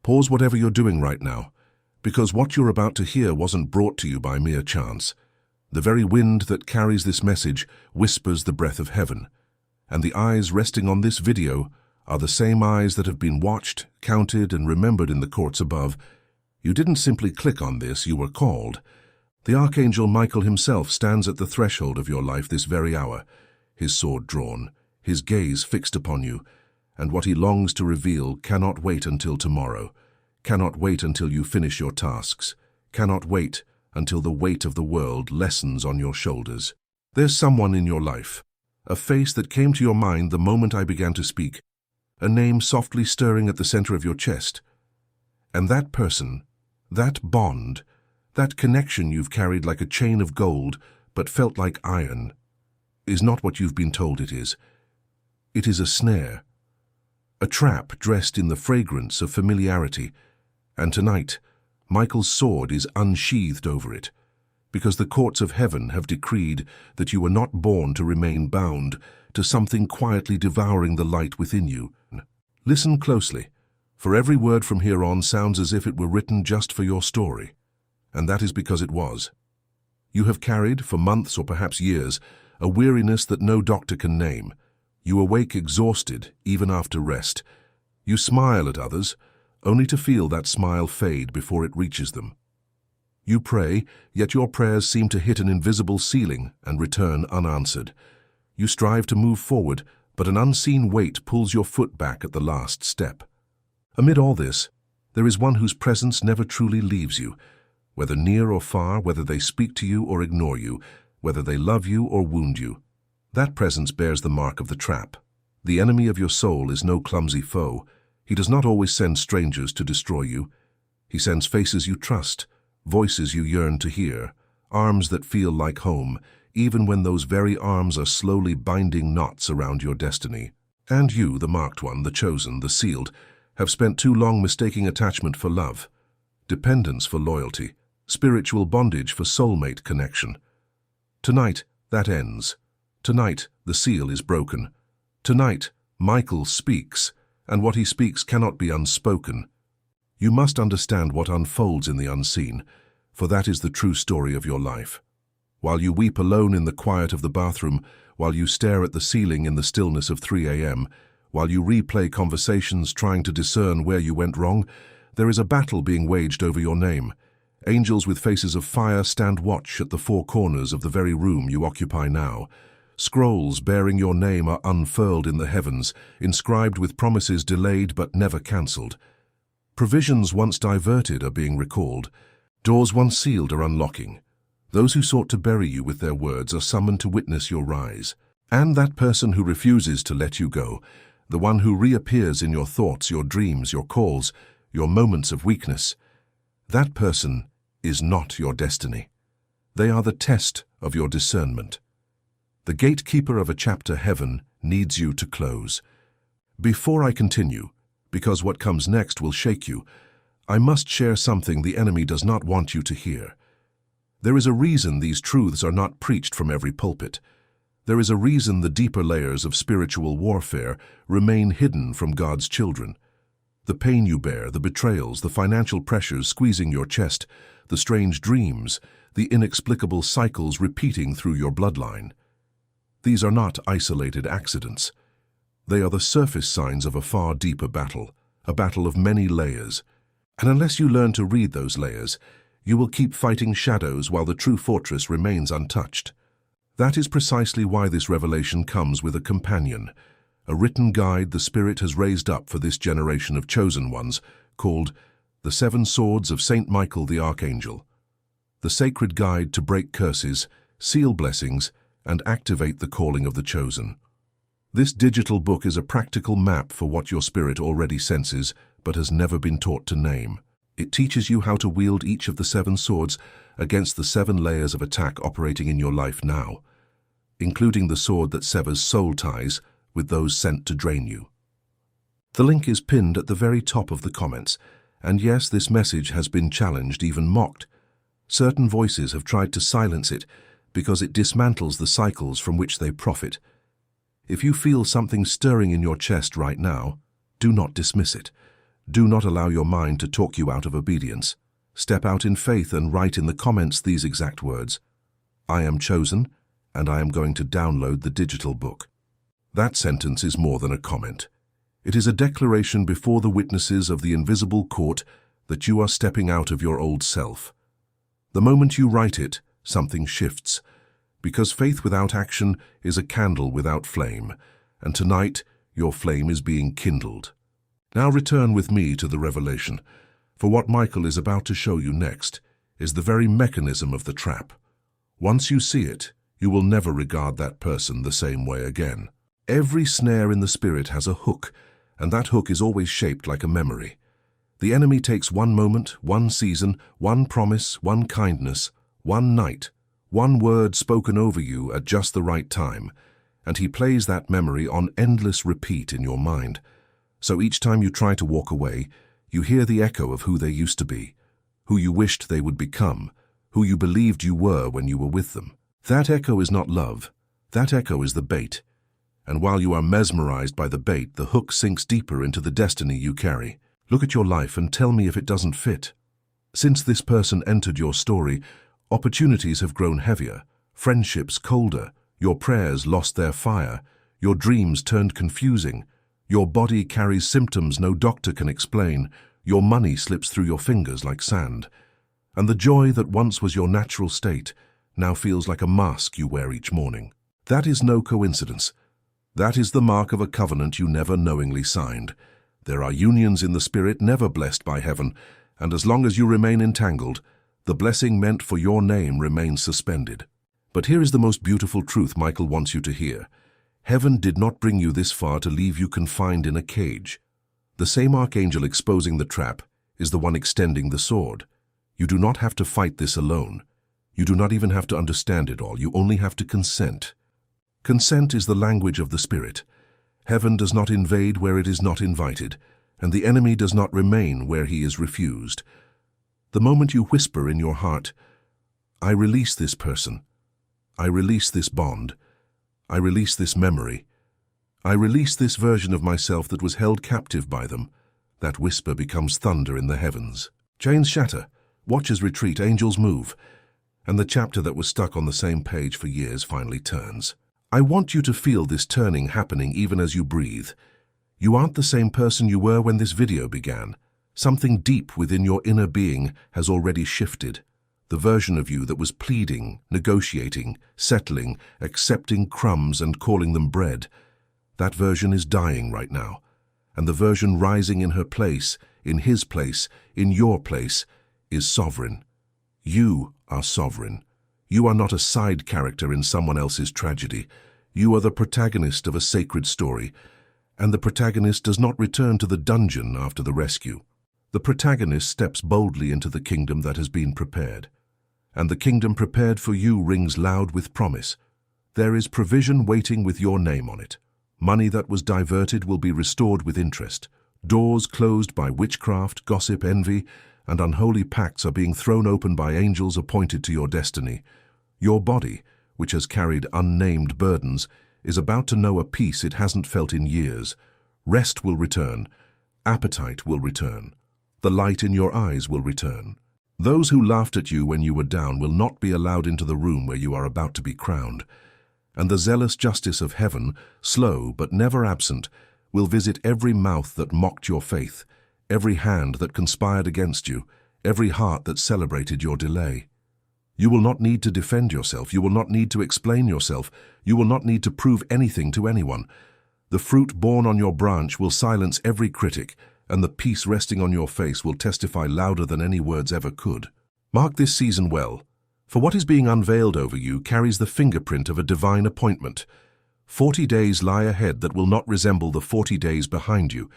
Pause whatever you're doing right now, because what you're about to hear wasn't brought to you by mere chance. The very wind that carries this message whispers the breath of heaven, and the eyes resting on this video are the same eyes that have been watched, counted, and remembered in the courts above. You didn't simply click on this, you were called. The Archangel Michael himself stands at the threshold of your life this very hour, his sword drawn, his gaze fixed upon you, and what he longs to reveal cannot wait until tomorrow, cannot wait until you finish your tasks, cannot wait until the weight of the world lessens on your shoulders. There's someone in your life, a face that came to your mind the moment I began to speak, a name softly stirring at the center of your chest. And that person, that bond, that connection you've carried like a chain of gold but felt like iron, is not what you've been told it is. It is a snare, a trap dressed in the fragrance of familiarity, and tonight, Michael's sword is unsheathed over it, because the courts of heaven have decreed that you were not born to remain bound to something quietly devouring the light within you. Listen closely, for every word from here on sounds as if it were written just for your story, and that is because it was. You have carried, for months or perhaps years, a weariness that no doctor can name. You awake exhausted, even after rest. You smile at others, only to feel that smile fade before it reaches them. You pray, yet your prayers seem to hit an invisible ceiling and return unanswered. You strive to move forward, but an unseen weight pulls your foot back at the last step. Amid all this, there is one whose presence never truly leaves you, whether near or far, whether they speak to you or ignore you, whether they love you or wound you. That presence bears the mark of the trap. The enemy of your soul is no clumsy foe. He does not always send strangers to destroy you. He sends faces you trust, voices you yearn to hear, arms that feel like home, even when those very arms are slowly binding knots around your destiny. And you, the marked one, the chosen, the sealed, have spent too long mistaking attachment for love, dependence for loyalty, spiritual bondage for soulmate connection. Tonight, that ends. Tonight, the seal is broken. Tonight, Michael speaks, and what he speaks cannot be unspoken. You must understand what unfolds in the unseen, for that is the true story of your life. While you weep alone in the quiet of the bathroom, while you stare at the ceiling in the stillness of 3 a.m., while you replay conversations trying to discern where you went wrong, there is a battle being waged over your name. Angels with faces of fire stand watch at the four corners of the very room you occupy now. Scrolls bearing your name are unfurled in the heavens, inscribed with promises delayed but never cancelled. Provisions once diverted are being recalled. Doors once sealed are unlocking. Those who sought to bury you with their words are summoned to witness your rise. And that person who refuses to let you go, the one who reappears in your thoughts, your dreams, your calls, your moments of weakness, that person is not your destiny. They are the test of your discernment. The gatekeeper of a chapter heaven needs you to close. Before I continue, because what comes next will shake you, I must share something the enemy does not want you to hear. There is a reason these truths are not preached from every pulpit. There is a reason the deeper layers of spiritual warfare remain hidden from God's children. The pain you bear, the betrayals, the financial pressures squeezing your chest, the strange dreams, the inexplicable cycles repeating through your bloodline. These are not isolated accidents. They are the surface signs of a far deeper battle, a battle of many layers. And unless you learn to read those layers, you will keep fighting shadows while the true fortress remains untouched. That is precisely why this revelation comes with a companion, a written guide the Spirit has raised up for this generation of chosen ones, called The 7 Swords of Saint Michael the Archangel, the sacred guide to break curses, seal blessings, and activate the calling of the chosen. This digital book is a practical map for what your spirit already senses but has never been taught to name. It teaches you how to wield each of the 7 swords against the 7 layers of attack operating in your life now, including the sword that severs soul ties with those sent to drain you. The link is pinned at the very top of the comments, and yes, this message has been challenged, even mocked. Certain voices have tried to silence it because it dismantles the cycles from which they profit. If you feel something stirring in your chest right now, do not dismiss it. Do not allow your mind to talk you out of obedience. Step out in faith and write in the comments these exact words: I am chosen, and I am going to download the digital book. That sentence is more than a comment. It is a declaration before the witnesses of the invisible court that you are stepping out of your old self. The moment you write it, something shifts, because faith without action is a candle without flame, and tonight your flame is being kindled. Now return with me to the revelation, for what Michael is about to show you next is the very mechanism of the trap. Once you see it, you will never regard that person the same way again. Every snare in the spirit has a hook, and that hook is always shaped like a memory. The enemy takes one moment, one season, one promise, one kindness, one night, one word spoken over you at just the right time, and he plays that memory on endless repeat in your mind. So each time you try to walk away, you hear the echo of who they used to be, who you wished they would become, who you believed you were when you were with them. That echo is not love. That echo is the bait. And while you are mesmerized by the bait, the hook sinks deeper into the destiny you carry. Look at your life and tell me if it doesn't fit. Since this person entered your story, opportunities have grown heavier, friendships colder, your prayers lost their fire, your dreams turned confusing, your body carries symptoms no doctor can explain, your money slips through your fingers like sand, and the joy that once was your natural state now feels like a mask you wear each morning. That is no coincidence. That is the mark of a covenant you never knowingly signed. There are unions in the spirit never blessed by heaven, and as long as you remain entangled, the blessing meant for your name remains suspended. But here is the most beautiful truth Michael wants you to hear. Heaven did not bring you this far to leave you confined in a cage. The same archangel exposing the trap is the one extending the sword. You do not have to fight this alone. You do not even have to understand it all. You only have to consent. Consent is the language of the Spirit. Heaven does not invade where it is not invited, and the enemy does not remain where he is refused. The moment you whisper in your heart, I release this person, I release this bond, I release this memory, I release this version of myself that was held captive by them, that whisper becomes thunder in the heavens. Chains shatter, watchers retreat, angels move, and the chapter that was stuck on the same page for years finally turns. I want you to feel this turning happening even as you breathe. You aren't the same person you were when this video began. Something deep within your inner being has already shifted. The version of you that was pleading, negotiating, settling, accepting crumbs and calling them bread. That version is dying right now. And the version rising in her place, in his place, in your place, is sovereign. You are sovereign. You are not a side character in someone else's tragedy. You are the protagonist of a sacred story, and the protagonist does not return to the dungeon after the rescue. The protagonist steps boldly into the kingdom that has been prepared. And the kingdom prepared for you rings loud with promise. There is provision waiting with your name on it. Money that was diverted will be restored with interest. Doors closed by witchcraft, gossip, envy, and unholy pacts are being thrown open by angels appointed to your destiny. Your body, which has carried unnamed burdens, is about to know a peace it hasn't felt in years. Rest will return. Appetite will return. The light in your eyes will return. Those who laughed at you when you were down will not be allowed into the room where you are about to be crowned. And the zealous justice of heaven, slow but never absent, will visit every mouth that mocked your faith, every hand that conspired against you, every heart that celebrated your delay. You will not need to defend yourself. You will not need to explain yourself. You will not need to prove anything to anyone. The fruit borne on your branch will silence every critic, and the peace resting on your face will testify louder than any words ever could. Mark this season well, for what is being unveiled over you carries the fingerprint of a divine appointment. 40 days lie ahead that will not resemble the 40 days behind you.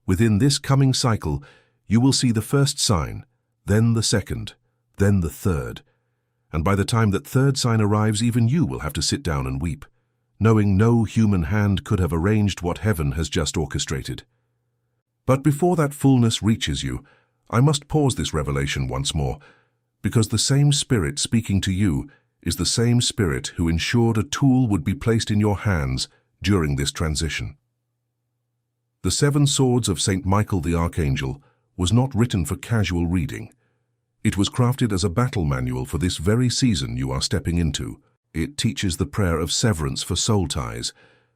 Within this coming cycle, you will see the first sign, then the second, then the third. And by the time that third sign arrives, even you will have to sit down and weep, knowing no human hand could have arranged what heaven has just orchestrated. But before that fullness reaches you, I must pause this revelation once more, because the same Spirit speaking to you is the same Spirit who ensured a tool would be placed in your hands during this transition. The Seven Swords of St. Michael the Archangel was not written for casual reading. It was crafted as a battle manual for this very season you are stepping into. It teaches the prayer of severance for soul ties,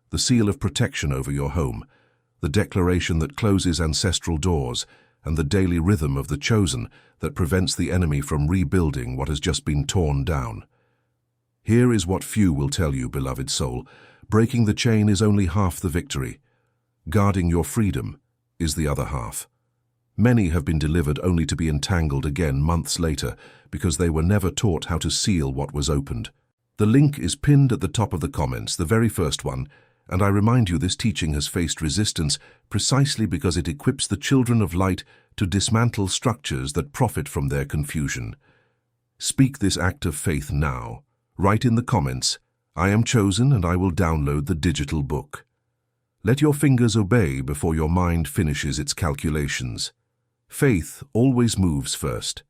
the seal of protection over your home, the declaration that closes ancestral doors, and the daily rhythm of the chosen that prevents the enemy from rebuilding what has just been torn down. Here is what few will tell you, beloved soul. Breaking the chain is only half the victory. Guarding your freedom is the other half. Many have been delivered only to be entangled again months later because they were never taught how to seal what was opened. The link is pinned at the top of the comments, the very first one, and I remind you this teaching has faced resistance precisely because it equips the children of light to dismantle structures that profit from their confusion. Speak this act of faith now. Write in the comments, "I am chosen and I will download the digital book." Let your fingers obey before your mind finishes its calculations. Faith always moves first.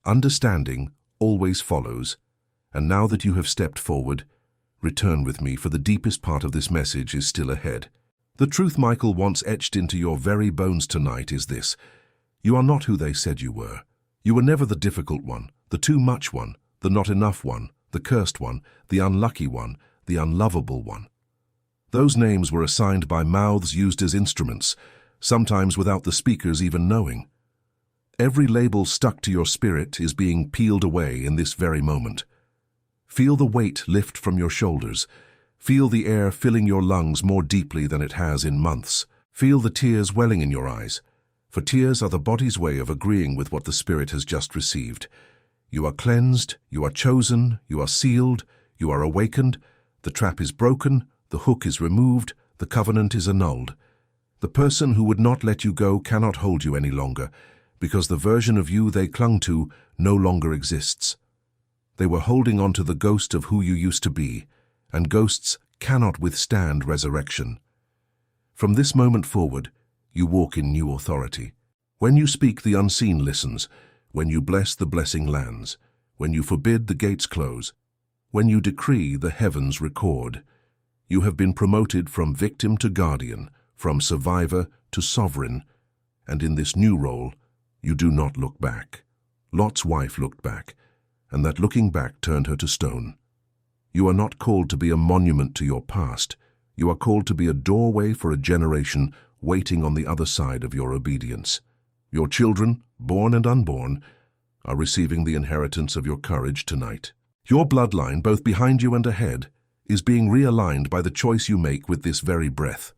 Understanding always follows. And now that you have stepped forward, return with me, for the deepest part of this message is still ahead. The truth Michael wants etched into your very bones tonight is this: you are not who they said you were. You were never the difficult one, the too much one, the not enough one, the cursed one, the unlucky one, the unlovable one. Those names were assigned by mouths used as instruments, sometimes without the speakers even knowing. Every label stuck to your spirit is being peeled away in this very moment. Feel the weight lift from your shoulders. Feel the air filling your lungs more deeply than it has in months. Feel the tears welling in your eyes, for tears are the body's way of agreeing with what the spirit has just received. You are cleansed, you are chosen, you are sealed, you are awakened, the trap is broken, the hook is removed, the covenant is annulled. The person who would not let you go cannot hold you any longer, because the version of you they clung to no longer exists. They were holding on to the ghost of who you used to be, and ghosts cannot withstand resurrection. From this moment forward, you walk in new authority. When you speak, the unseen listens. When you bless, the blessing lands. When you forbid, the gates close. When you decree, the heavens record. You have been promoted from victim to guardian, from survivor to sovereign, and in this new role, you do not look back. Lot's wife looked back, and that looking back turned her to stone. You are not called to be a monument to your past. You are called to be a doorway for a generation waiting on the other side of your obedience. Your children, born and unborn, are receiving the inheritance of your courage tonight. Your bloodline, both behind you and ahead, is being realigned by the choice you make with this very breath.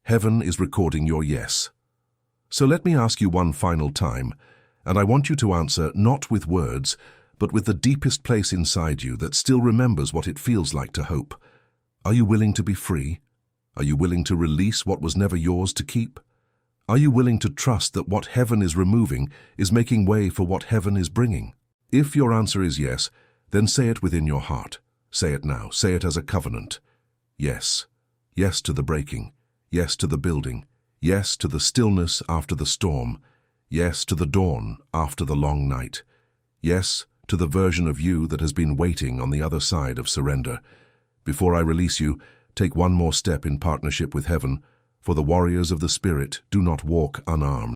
Heaven is recording your yes. So let me ask you one final time, and I want you to answer not with words, but with the deepest place inside you that still remembers what it feels like to hope. Are you willing to be free? Are you willing to release what was never yours to keep? Are you willing to trust that what heaven is removing is making way for what heaven is bringing? If your answer is yes, then say it within your heart. Say it now. Say it as a covenant. Yes. Yes to the breaking. Yes to the building. Yes to the stillness after the storm. Yes to the dawn after the long night. Yes to the version of you that has been waiting on the other side of surrender. Before I release you, take one more step in partnership with heaven, for the warriors of the Spirit do not walk unarmed.